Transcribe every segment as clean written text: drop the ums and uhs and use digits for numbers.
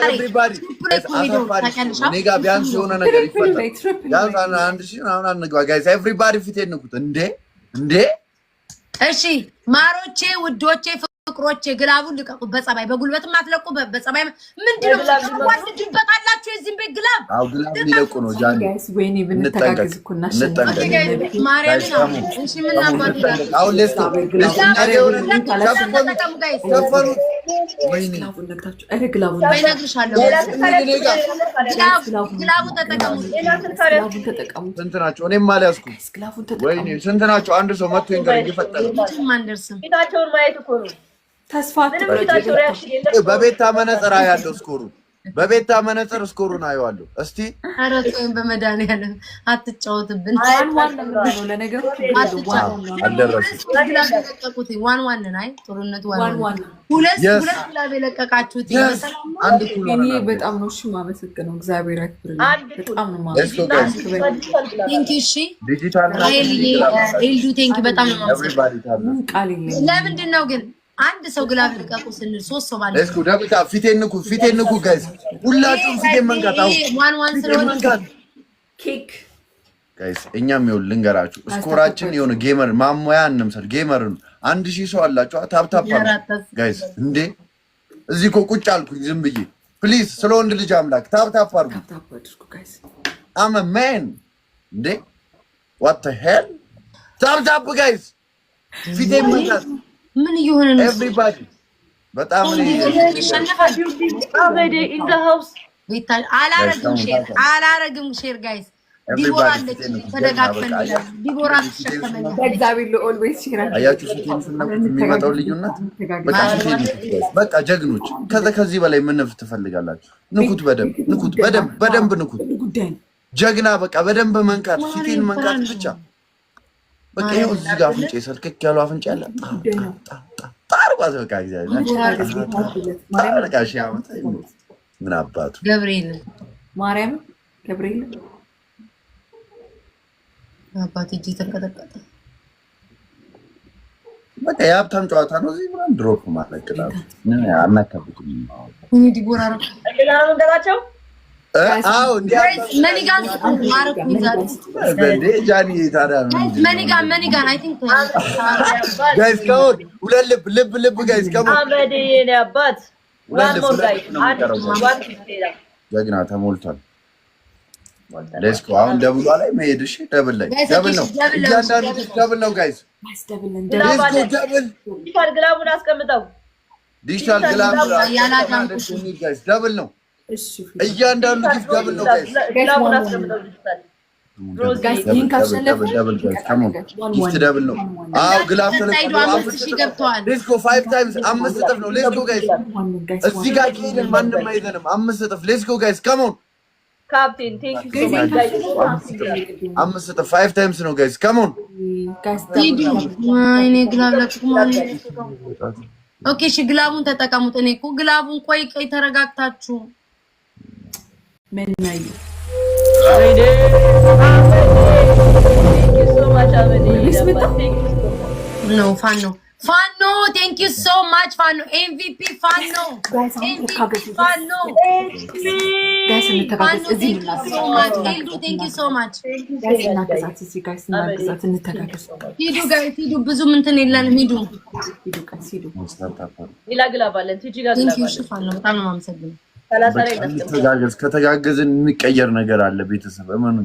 everybody እኔ ጋር ቢያንስ የሆነ ነገር ይፈጠራል አንድ ሺህ አሁን አንግባ guys everybody ፊቴን ንኩት እንዴ እሺ ማሮቼ ውዶቼ ፍቅሮቼ ግላቡን ልቀቁ በጸባይ በጉልበትም አትለቁ በጸባይ ምንድነው ወንድበታላችሁ የዚህን ቤት ግላብ አው ግላብ ሊለቁ ነው ጃኒ ጋይስ ወይኔ ብንተጋገዝ እኮ እናሸንፋለን ማርያም እሺ ምን አባቱ አው ለስቶ ከፈሩ ወይኔ ግላቡን ለቅታችሁ አረ ግላቡን ባይነግርሻለሁ ግላቡ ተጠቀሙ ስንት ናቸው እኔም አልያዝኩ ወይኔ ስንት ናቸው አንድ ሰው መጥቶ ይንገር ይፈጠራል ማንደርስም ፊታቸውን ማየት እኮ ነው ተስፋ በቤታ መነጽራ ያለው ስኮሩ በቤታ መነጽር ስኮሩን አየዋለሁ እስቲ አረቶን በመዳንያለ አትጫወትብን ዋን ነው ለነገሩ አደረሰ ዋን ናይ ጥሩነት ዋን ሁለት ግላብ የለቀቃችሁት አንድ ኩሎ እኔ በጣም ነው እሺ ማመሰግነው እግዚአብሔር ያክብርልኝ በጣም ነው ማመሰግነው ቲንኪ እሺ ዲጂታል ኤልዱ ቲንኪ በጣም ነው ማመሰግነው ቃል የለኝም ለምንድን ነው ግን አንድ ሰው ግላብ ልቀቁ ስንል ሶስት ሰው ማለት ነው ደብታ ፊቴን ንኩ ጋይስ ሁላችሁም ፊቴን መንካታው ዋን ስለሆነ ኬክ ጋይስ እኛም ይኸውልህ ልንገራችሁ ስኮራችን የሆነ ጌመር ማሞያ እንምሰል ጌመር 1000 ሰው አላችሁ ታፕታፕ ጋይስ እንዴ እዚህ እኮ ቁጭ አልኩኝ ዝም ብዬ ፕሊዝ ስለ ወንድ ልጅ አምላክ ታፕታፕ አድርጉ ጋይስ አም አ ማን እንዴ what the hell ታፕታፕ ጋይስ ፊቴን መንካት ምን ይሆነ ነው ኤቭሪባዲ በጣም ነው ይሸነፋል አበደ ኢን ዘ ሃውስ ቢታል አላረግም ሼር ጋይስ ዲቦራ አለች ተደጋግፈን ዲቦራ ተሸከመኝ እግዚአብሔር ለኦልዌይስ ሼር አያችሁ የሚመጣው ልዩነት በቃ ጀግኖች ከዚህ በላይ ምን ትፈልጋላችሁ ንኩት በደንብ ንኩት ጀግና በቃ በደንብ መንካት ፊቴን መንካት ብቻ በቃ ይሄው እዚህ ጋር አፍንጫ ሰልከክ ያለው አፍንጫ ያለ ታርባዝ በቃ እግዚአብሔር ማርያም ሻምታ ምን አባቱ ገብርኤል ማርያም ገብርኤል አባቱ እጅ ተንቀጠቀጠ በቃ የሀብታም ጨዋታ ነው እዚህ ምናምን ድሮፕ ማድረግ ነው አናካብኩም እኔ ዲቦራ ነው እላም እንደባቸው አው መኒጋን ማርኩ ይዛት በዴ ጃኒ ታዲያ መኒጋን አይ ቲንክ ጋይስ ካውድ ሁለት ልብ ጋይስ ካም አበዴ የኔ አባት ዋን ሞር ጋይስ ጀግና ተሞልቷል ሌትስ ጎ አሁን ደብሉ ላይ መሄድ እሺ ደብል ነው እያንዳንዱ ደብል ነው ጋይስ ዲጂታል ግላቡን አስቀምጠው ዲጂታል ግላቡ ያላታን ጋይስ ደብል ነው እያንዳንዱ ጊፍት ደብል ነው ጋይስ ግላቡን አስቀምጠው ዲጂታል ጋይስ ይሄን ካሸነፈ ደብል ጋይስ ካም ኦን ጊፍት ደብል ነው አው ግላብ ተለቀቀው ሌትስ ጎ 5 ታይምስ 5 እጥፍ ነው ሌትስ ጎ ጋይስ እዚህ ጋር ከሄደን ማንንም አይዘንም 5 እጥፍ ሌትስ ጎ ጋይስ ካም ኦን ካፕቴን ቴንክ ዩ ሶ ማች 5 እጥፍ 5 ታይምስ ነው ጋይስ ካም ኦን ጋይስ ዲዱ ማይኔ ግላብ ለቁማን ኦኬ እሺ ግላቡን ተጠቀሙት እኔ እኮ ግላቡን ቆይ ተረጋግታችሁ መናይ ወይኔ ቴንክ ዩ ሶ ማች አበዴ ኖ ፋኖ ቴንክ ዩ ሶ ማች ፋኖ ኤምቪፒ ፋኖ ፋኖ ጋይስ እንተጋገዝ እዚህ ሶ ማች ኤልዱ ቴንክ ዩ ሶ ማች ጋይስ እናገዛት እዚህ ጋይስ እናገዛት እንተጋገዝ ሂዱ ጋይስ ሂዱ ብዙ እንትን የለንም ሂዱ ጋይስ ሂዱ ይላግላባለን ቲጂ ጋር ቴንክ ዩ ፋኖ በጣም ነው የማመሰግነው ከተጋገዝን የሚቀየር ነገር አለ ቤተሰብ እመኑ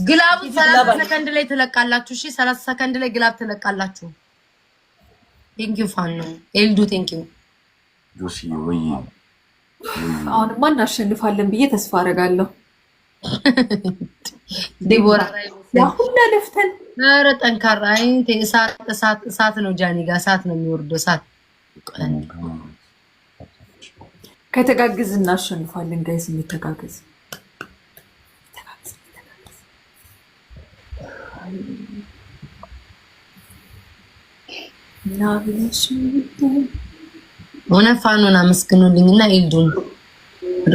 ግላቡ 30 ሰከንድ ላይ ትለቃላችሁ እሺ 30 ሰከንድ ላይ ግላብ ትለቃላችሁ ቴንክ ዩ ፋኖ ኤልዱ ቴንክ ዩ ጆሲ ወይ አሁን ማን አሸንፋለን ብዬ ተስፋ አደርጋለሁ ዲቦራ ያሁን ለፍተን ኧረ ጠንካራ አይንቴ እሳት ነው ጃኒ ጋር እሳት ነው የሚወርደው እሳት ከተጋገዝ እናሸንፋለን ጋይስ እንተጋገዝ ሆነ ፋኖን አመስግኑልኝና ኤልዱን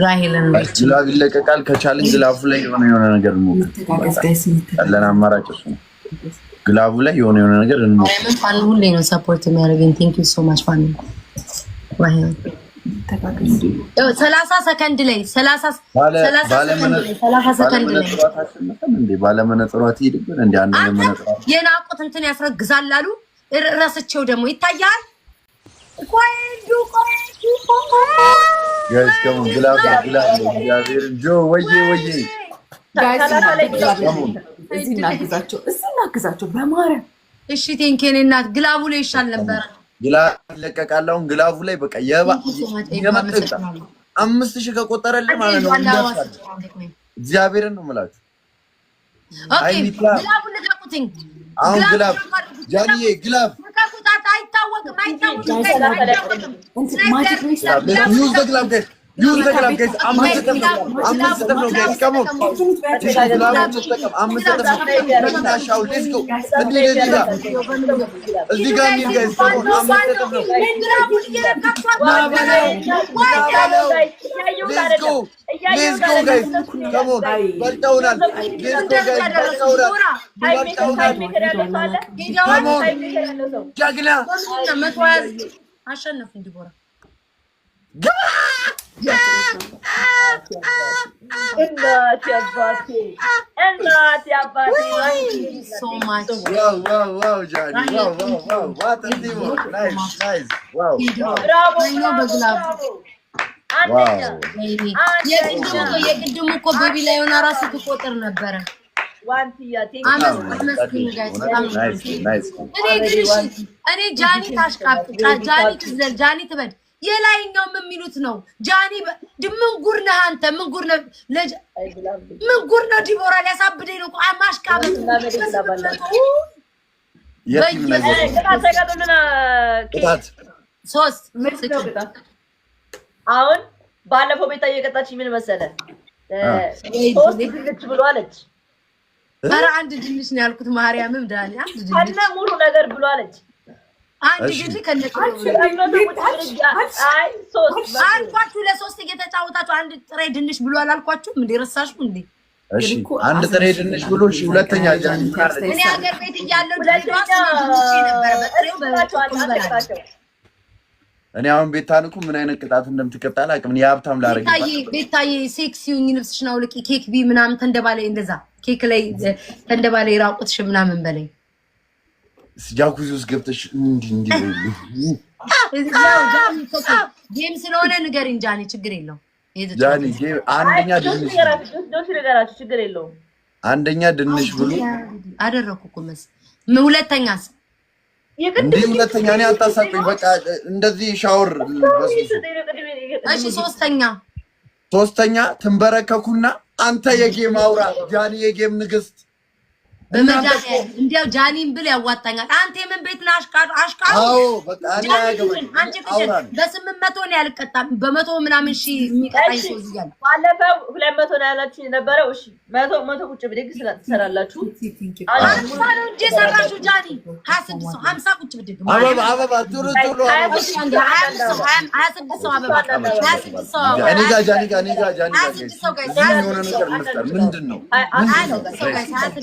ራሄልን ግላብ ይለቀቃል ከቻሌንጅ ግላቡ ላይ የሆነ ነገር ነው ያለን አማራጭ እሱ ነው ግላቡ ላይ የሆነ ነገር ነው ፋኖ ሁሌ ነው ሰፖርት የሚያደርገኝ ቴንክ ዩ ሶ ማች ፋኖ 30 ሰከንድ ላይ 30 ሰከንድ ላይ እንዴ ባለመነጽሯት ይድብን እንዴ አንተ የናቁት እንትን ያስረግዛል አሉ። ራስቸው ደግሞ ይታያል። ጋይስ ከም ግላብ እግዚአብሔር ጆ ወዬ እዚህ እናግዛቸው በማርያም እሺ። ቴንኬኔ እናት ግላቡ ላይ ይሻል ነበር። ግላብ ይለቀቃል። ግላቡ ላይ በቃ የመጠጣ 5000 ከቆጠረልኝ ማለት ነው እንደርሳለን። እግዚአብሔርን ነው የምላችሁ። ኦኬ ግላቡ ልቀቁትኝ። አሁን ግላብ ጃኒዬ ግላብ አይታወቅም። use the glove guys. አምስት ጥፍ ነው guys. come on አምስት ጥፍ ለምናሻው let's go እዚህ ጋር እንሂድ guys. come on አምስት ጥፍ ነው let's go guys. come on በልተውናል። let's go guys በልተውናል። come on ጃግላ አሸነፉ እንዲቦራ እናቴ አባቴ so much wow Johnny wow what a team nice wow የቅድሙ እኮ ቤቢ ላይ ሆና ራሱ ትቆጥር ነበረ። እኔ ጃኒ ታሽቃብ ጃኒ ትበድ የላይኛው ምን የሚሉት ነው? ጃኒ ምን ጉር ነህ አንተ? ምን ጉር ነው? ዲቦራ ሊያሳብደኝ ነው። ማሽቃበጥ ሶስት አሁን ባለፈው ቤታ እየቀጣች ምን መሰለ? ሶስት ድንች ብሎ አለች። ኧረ አንድ ድንች ነው ያልኩት። ማርያምም ዳኒ አንድ ድንች አለ ሙሉ ነገር ብሎ አለች። አንድ ድንች ከነቀው አልኳችሁ። ለሶስት እየተጫወታችሁ አንድ ጥሬ ድንች ብሎ አላልኳችሁም እንዴ? ረሳሽው እንዴ? እሺ አንድ ጥሬ ድንች ብሎ እሺ። ሁለተኛ ጃኒ እኔ ሀገር ቤት እያለሁ ድንች ነበር በጥሬው በጥሬው እኔ አሁን ቤታን እኮ ምን አይነት ቅጣት እንደምትቀጣ አላውቅም። እኔ ሀብታም ላደርግ ቤታዬ ሴክሲውኝ ልብስሽን አውልቂ ኬክ ቢ ምናምን ተንደባለይ እንደዛ ኬክ ላይ ተንደባለይ ራቁትሽ ምናምን በለኝ። ጃኩዚ ውስጥ ገብተሽ እንዲህ ጌም ስለሆነ ንገሪኝ ጃኒ፣ ችግር የለውም። ጃኒ ጌም አንደኛ ድንሽ ችግር የለውም። አንደኛ ድንሽ ብሎ አደረኩ እኮ ሁለተኛስ እንዴ? ሁለተኛ እኔ አታሳቁኝ። በቃ እንደዚህ ሻወር እሺ። ሶስተኛ ትንበረከኩና አንተ የጌም አውራ ጃኒ የጌም ንግስት በመዳን እንዲያው ጃኒን ብል ያዋጣኛል። አንተ የምን ቤት ነህ? አሽቃር አዎ በቃ እኔ አያገባኝ። አንቺ በ800 ነው ያልቀጣም በ100 ምናምን ሺ የሚቀጣኝ ሰው ይያል። ባለፈው 200 ነው ያላችሁ የነበረው። እሺ 100 ቁጭ ብድግ ስለተሰራላችሁ አንተ እንጂ ሰራችሁ ጃኒ 26 ሰው 50 ቁጭ ብድግ አበባ ቱሩ 26 ሰው አበባ 26 ሰው እኔ ጋር ጃኒ ጋር የሆነ ነገር መስጠት ምንድነው?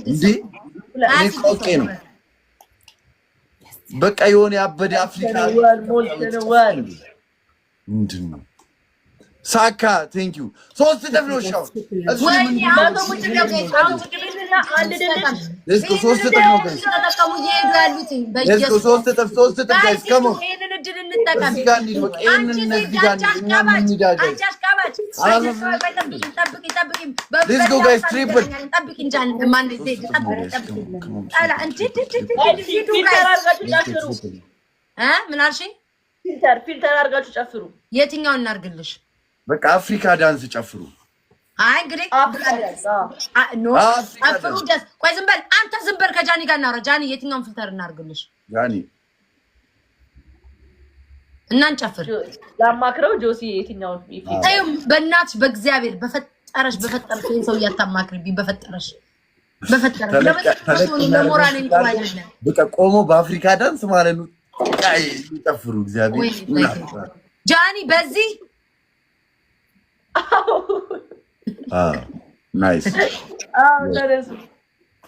እንዴ እኔ ቆቄ ነው በቃ የሆነ ያበደ አፍሪካ ምንድን ነው? ሳካ ቴንክ ዩ 3 ጥፍ ነው ሻው ፊልተር አድርጋችሁ ጨፍሩ። የትኛውን እናርግልሽ? በቃ አፍሪካ ዳንስ ጨፍሩ። አይ እንግዲህ ጨፍሩ ደስ ቆይ ዝም በል አንተ ዝም በል። ከጃኒ ጋር እናውራ። ጃኒ የትኛውን ፊልተር እናርግልሽ? ጃኒ እናንጨፍር ላማክረው። ጆሲ የትኛውን ፊልተር? በእናትሽ በእግዚአብሔር በፈጠረሽ ሰው እያታማክሪብኝ በፈጠረሽ ለሞራል እንኳን አይደለም። በቃ ቆሞ በአፍሪካ ዳንስ ማለት ነው ጨፍሩ። እግዚአብሔር ጃኒ በዚህ ናይስ።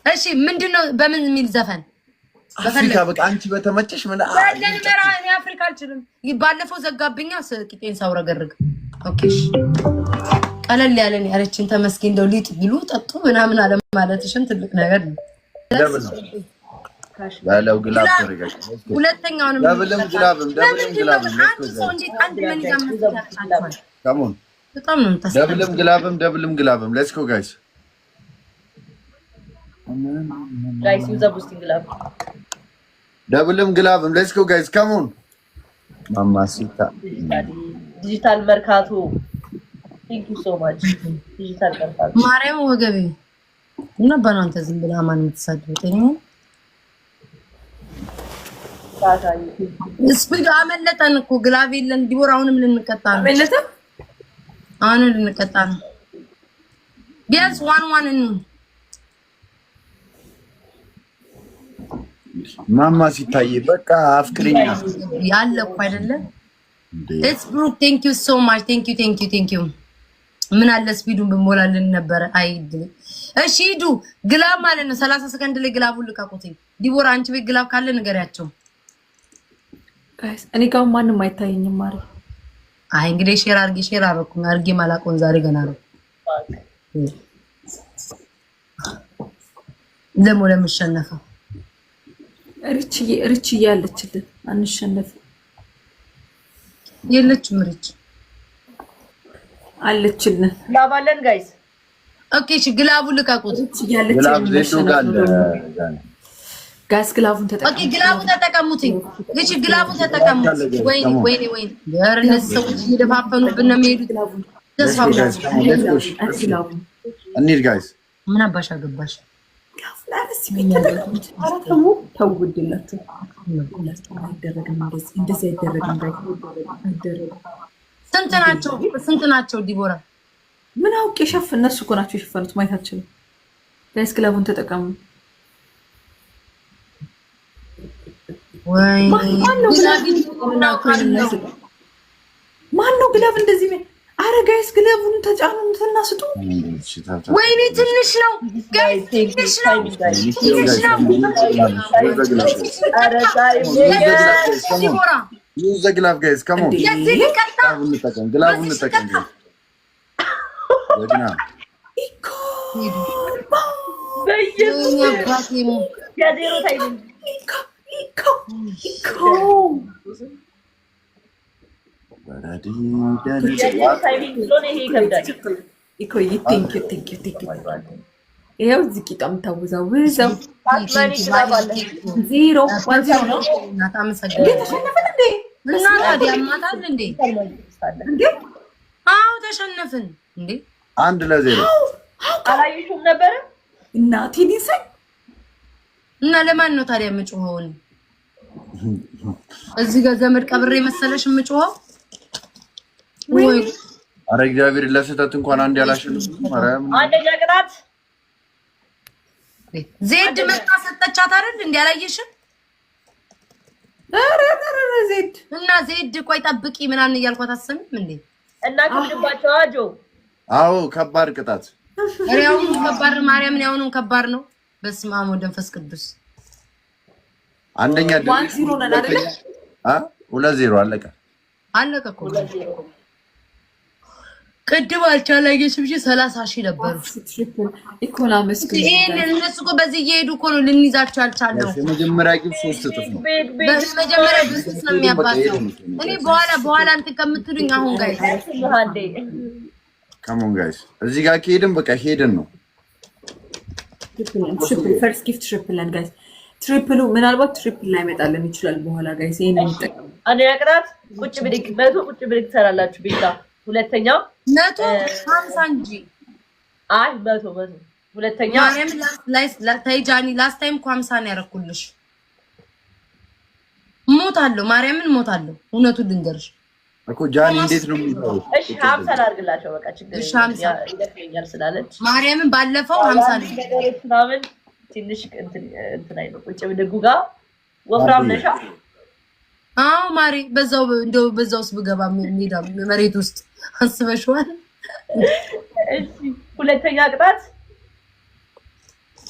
እሺ ምንድነው? በምን የሚል ዘፈን? አፍሪካ በቃ አንቺ በተመቸሽ ምን ያለን መራኔ አፍሪካ አልችልም ባለፈው ዘጋብኛ ስቂጤን ሳውረገርግ ኦኬሽ ቀለል ያለን ያለችን ተመስገን እንደው ሊጥ ቢሉ ጠጡ ምናምን አለ ማለትሽን ትልቅ ነገር ነው ባለው ግላብ ተረጋጋ ሁለተኛውንም ደብልም ግላብም አንድ ምን ይጋምታል ካሞን በጣም ነው ተሰ ደብልም ግላብም ሌትስ ጎ ጋይስ ዩዝ አ ቦosting ግላብ ደብልም ግላብም ሌትስ ጎ ጋይስ ካሞን ማማሲታ ዲጂታል መርካቶ ቴንክ ዩ ሶ ማች ዲጂታል መርካቶ ማርያም ወገቤ እና ባናንተ ዝም ብላ ማን የምትሳደበኝ እስብጋ አመለጠን እኮ ግላብ የለን ዲቦራውንም ልንቀጣ ነው አመለጠ አሁን ልንቀጣ ነው ቢያንስ ዋን ማማ ሲታይ በቃ አፍቅሪኛ ያለ እኮ አይደለ It's Brooke, thank you so much. Thank you. ምን አለ ስፒዱን በሞላልን ነበር አይድል እሺ ሂዱ ግላብ ማለት ነው 30 ሰከንድ ላይ ግላቡን ልቀቁትኝ ዲቦራ አንቺ ቤት ግላብ ካለ ንገሪያቸው ጋይስ እኔ ጋር ማንንም አይታየኝም ማለት አይ እንግዲህ ሼር አርጊ ማላቆን ዛሬ ገና ነው ለምሸነፈው ሪች ያለችልን አንሸነፍ የለችም ሪች አለችልን ግላባለን ጋይስ ኦኬ እሺ ግላቡን ልቀቁት ጋይስ ግላቡን ተጠቀሙ ኦኬ ግላቡን ተጠቀሙትኝ እሺ ግላቡን ተጠቀሙት ወይኔ ያርነስ ሰዎች ይደፋፈኑብን ነው የሚሄዱት እንሂድ ጋይስ ምን አባሽ አገባሽ ላፍላስ ይተጠቀሙ ተውድላችሁ እንደዚህ አይደረግም ስንት ናቸው ዲቦራ ምን አውቄ ሸፍ እነሱ እኮ ናቸው የሸፈኑት ማየት አልችልም ጋይስ ግላቡን ተጠቀሙ ወይ ማነው ግላብ እንደዚህ አረ ጋይስ ግላቡን ተጫኑትና ስጡ ወይኔ ትንሽ ነው ጋይስ ትንሽ ነው አረ ዲቦራ use the glove guys come on glove እንጠቀም ወግና ያዜሮ ታይም ይሄው እዚህ ቂጣም ታውዛው ዜሮ ነው እና ታዲያ ማታል እንዴ አው ተሸነፍን እንዴ 1-0 አላየሽውም ነበር እናቴ ዲሰይ እና ለማን ነው ታዲያ የምጮኸው እዚህ ጋር ዘመድ ቀብሬ መሰለሽ የምጮኸው ወይ አረ እግዚአብሔር ለሰተት እንኳን አንድ ያላሽልም ማርያም አንደኛ ቅጣት ዜድ መጣ ሰጠቻት አይደል እንዴ ያላየሽም አረ ዜድ እና ዜድ ቆይ ጠብቂ ምናምን እያልኳት አሰምም እንዴ እና ከድባቸው አጆ አዎ ከባድ ቅጣት አሪያው ከባድ ማርያምን ያውኑን ከባድ ነው በስመ አብ ወመንፈስ ቅዱስ አንደኛ 1-0 ነን አይደል 2-0 አለቀ እኮ ቅድም አልቻለኝም እንጂ 30,000 ነበሩ ኢኮኖሚክስ እነሱ እኮ በዚህ እየሄዱ እኮ ነው ልንይዛቸው አልቻልነው የመጀመሪያ ግን 3 እጥፍ ነው በመጀመሪያ በስስ ነው የሚያባለው እኔ በኋላ እንትን ከምትሉኝ አሁን ጋይስ ካሞን ጋይስ እዚህ ጋር ከሄድን በቃ ሄድን ነው ትሪፕል ፈርስት ጊፍት ትሪፕል and guys ትሪፕሉ ምናልባት ትሪፕል ላይ መጣለን ይችላል በኋላ ጋይስ ይሄን እንጠቀም አንደኛ ቅጣት ቁጭ ብድግ 100 ቁጭ ብድግ ትሰራላችሁ ቢታ ሁለተኛው 150 እንጂ አይ 100 ሁለተኛው ማርያም ታይጃኒ ላስት ታይም 50 ነው ያረኩልሽ ሞታለሁ ማርያምን ሞታለሁ እውነቱን ልንገርሽ እኮ ጃኒ እንዴት ነው የሚባለው እሺ 50 አድርግላቸው በቃ ችግር ይደክመኛል ስላለች ማርያምን ባለፈው 50 ነው ምናምን ትንሽ እንትን አይደል ቁጭ ብድጉ ጋር ወፍራም ነሻ አዎ ማሪ በዛውስ ብገባ ሜዳ መሬት ውስጥ አስበሽዋል እሺ ሁለተኛ ቅጣት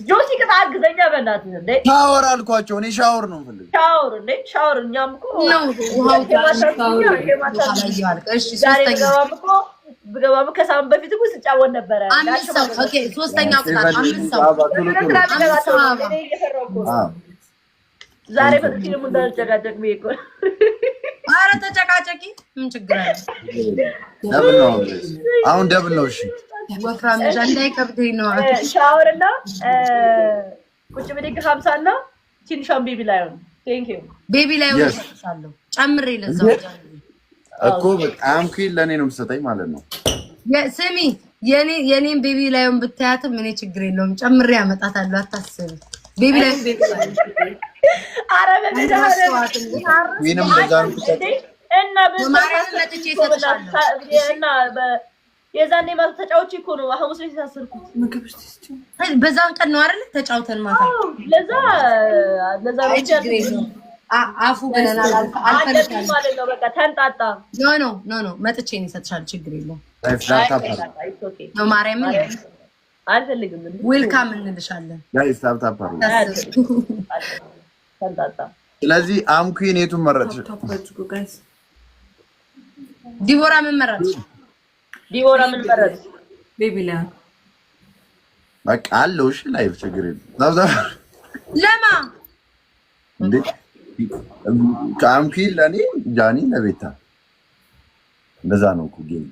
ጆሲ ከታግዘኛ በእናትህ እንዴ ሻወር አልኳቸው። እኔ ሻወር ነው የምፈልገው። ሻወር እንዴ ሻወር እኛም እኮ ነው ውሃው ብገባም ከሳምንት በፊት እኮ ስጫወት ነበረ። አምስት ሰው ኦኬ፣ ሶስተኛው ቅጣት አምስት ሰው ዛሬ በጥቂት ምን እንዳልጨቃጨቅ ብዬ እኮ ኧረ ተጨቃጨቂ ምን ችግር አለ? ደብል ነው አሁን ደብል ነው። እሺ ወፍራም ነሽ እንዳይከብደኝ ነው። ሻወር እና ቁጭ ብድግ 50 እና ትንሿን ቤቢ ላይ ነው። ቴንክ ዩ ቤቢ ላይ ወስዳለሁ ጨምሬ ለዛው እኮ በጣም ኩል ለኔ ነው የምትሰጠኝ ማለት ነው። ስሚ የኔን ቤቢ ላይውን ብታያትም እኔ ችግር የለውም ጨምሬ አመጣታለሁ። አታስቢ ቤቢ ላይ አረበ ምንም ለዛን እና የዛኔ ማታ ተጫውቼ እኮ ነው ሐሙስ ላይ ተሳሰርኩት። በዛን ቀን ነው አይደል ተጫውተን ማታ። ለዛ አፉ ገለና አልፈልግም ማለት ነው። በቃ ተንጣጣ። ኖ መጥቼ ነው ይሰጥሻል። ችግር የለውም ነው ማርያም አልፈልግም። ዌልካም እንልሻለን። ጋይስ ታፕታፕ ተንጣጣ። ስለዚህ አምኩን የቱን መረጥሽ? ዲቦራ ምን መረጥሽ? ዲቦራ ምን መረጥሽ? ቤቢ ላይ በቃ አለው። እሺ ላይቭ ችግር የለም። ለማ እንዴ አምኩን ለኔ ጃኒ ለቤታ እንደዛ ነው እኮ ጌም።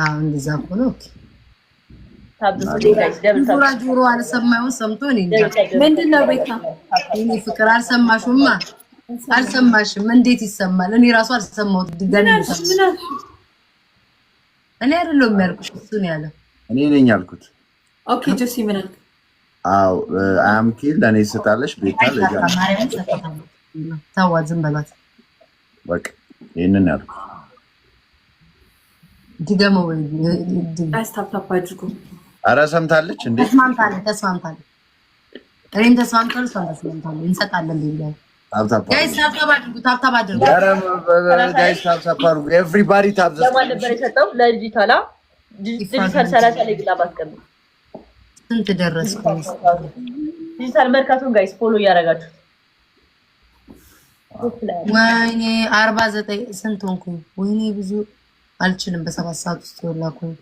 አዎ እንደዛ እኮ ነው። ዲቦራ ጆሮ አልሰማሁም። ሰምቶ እኔ ምንድነው ቤታ እኔ ፍቅር አልሰማሽማ? አልሰማሽም? እንዴት ይሰማል? እኔ ራሱ አልሰማሁት። ድጋሚ እኔ አይደለሁም ያልኩሽ እሱ ነው ያለው። እኔ ነኝ ያልኩት። ኦኬ ጆሲ ምን አልክ? አዎ አምኪል ለኔ ሰጣለሽ ቤታ ለጃኒ ታዋ ዝም በላት በቃ ይሄንን ያልኩት። ድገመው ወይ አስታፕታፕ አድርጉ። ኧረ ሰምታለች እንዴ? ተስማምታለች። እኔም ተስማምታለች። ተስማምታለች። እንሰጣለን ቢላል ጋይስ ታፕታፕ አድርጉ። ጋይስ ታፕታፕ አድርጉ። ኤቭሪባዲ ታፕ ዘ ለማን ነበር የሰጠው? ለዲጂታላ ዲጂታል 30 ላይ ግላ ባስቀም ስንት ደረስኩ? ዲጂታል መርካቶን ጋይስ ፎሎ እያደረጋችሁ ወይኔ 49 ስንት ሆንኩኝ? ወይኔ ብዙ አልችልም። በ7 ሰዓት ውስጥ ወላኩኝ።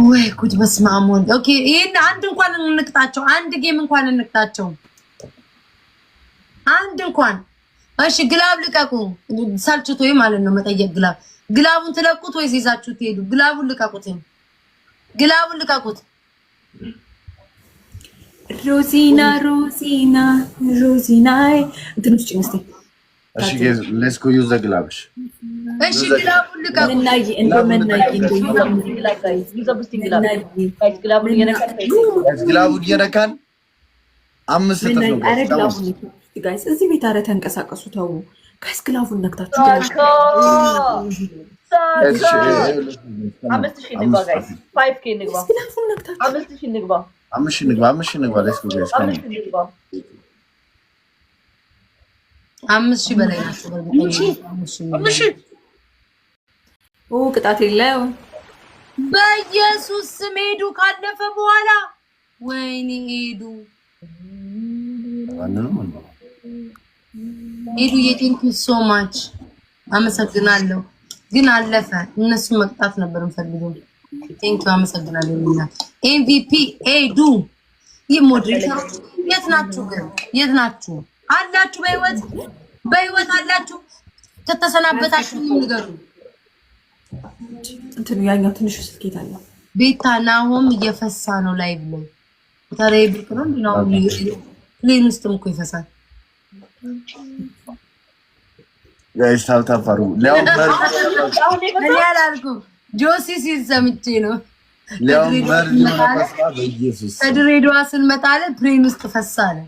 ወይ ጉድ በስመ አብ ወልድ። ኦኬ ይሄን አንድ እንኳን እንቅጣቸው። አንድ ጌም እንኳን እንቅጣቸው። አንድ እንኳን እሺ። ግላብ ልቀቁ። ሳልችቶይ ማለት ነው መጠየቅ። ግላቡን ትለቁት ወይስ ይዛችሁ ትሄዱ? ግላቡን ልቀቁት። ግላቡን ልቀቁት። ሮዚና እንትንስ ጭንስቲ እሺ ሌትስ ጎ ዩዝ ዘ ግላብሽ። እሺ ግላቡን ልቀቁ። ግላቡን እየነካን 5 እጥፍ ነው ጋይስ። እዚህ ቤት አረ ተንቀሳቀሱ። ተው ጋይስ ግላቡን ነክታችሁ አምስት ሺህ በላይ ናቸው። ቅጣት የለው። በኢየሱስ ስም ሄዱ ካለፈ በኋላ ወይኔ ሄዱ የቴንክ ዩ ሶ ማች አመሰግናለሁ። ግን አለፈ። እነሱን መቅጣት ነበር እንፈልገው። ቴንክ ዩ አመሰግናለሁ። ኤምቪፒ ሄዱ። የሞዴሬተሮች የት ናችሁ? ግን የት ናችሁ? አላችሁ በህይወት አላችሁ? ከተሰናበታችሁ ንገሩ። እንትኑ ያኛው ትንሽ ስልኬት አለ። ቤታ ናሆም እየፈሳ ነው ላይቭ ላይ ታዲያ ብቅ ነው ነው ፕሌን ውስጥም እኮ ይፈሳል። ጋይስ ታውታፋሩ ለምበር ያላልኩም ጆሲ ሲል ሰምቼ ነው። ለምበር ነው ተስፋ በኢየሱስ ከድሬዳዋ ስንመጣ አለ ፕሌን ውስጥ ፈሳለ።